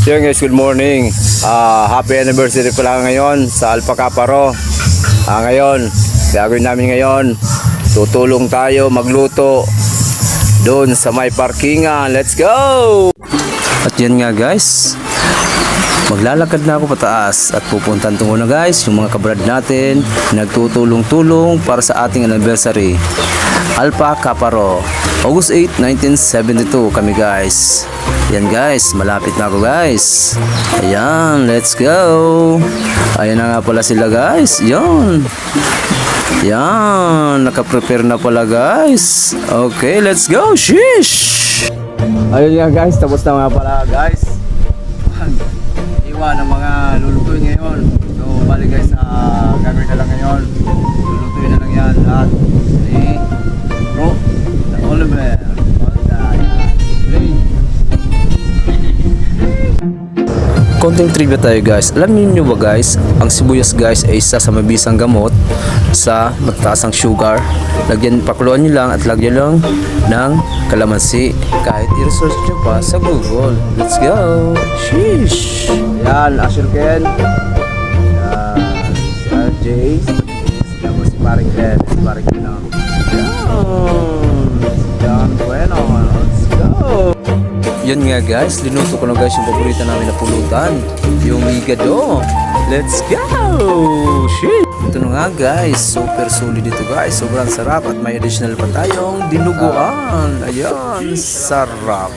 So yun guys, good morning. Happy anniversary pala ngayon sa Alpha Kaparo. Ngayon, gagawin namin ngayon, tutulong tayo magluto doon sa may parkingan. Let's go! At yan nga guys, maglalakad na ako pataas at pupuntan tungo na guys yung mga kabrad natin nagtutulong-tulong para sa ating anniversary. Alpha Kaparo, August 8, 1972 kami guys. Yan guys, malapit na ako guys. Ayan, let's go. Ayan na nga pala sila guys. Yan. Yan, nakaprepare na pala guys. Okay, let's go. Sheesh. Ayun nga guys, tapos na nga pala guys. Iwan ang mga lulutuin ngayon. So, bali guys, gagawin na lang ngayon. Lulutuin na lang yan lahat. Ni Bro, na Oliver. Konting trivia tayo guys. Alam niyo ba guys, ang sibuyas guys ay isa sa mabisang gamot sa mataas ang sugar. Pakuluan nyo lang at lagyan lang ng kalamansi. Kahit i-research nyo pa sa Google. Let's go! Sheesh! Yan, Asher Ken. Yan, si RJ. Tapos si Paring Ken. Si Paring Ken. Yan, bueno. Let's go! Yun nga guys, linuto ko na guys yung paborito namin na pulutan, yung higado. Let's go! Shit! Ito na nga guys, super solid ito guys, sobrang sarap at may additional pa tayong dinuguan. Ayan, sarap.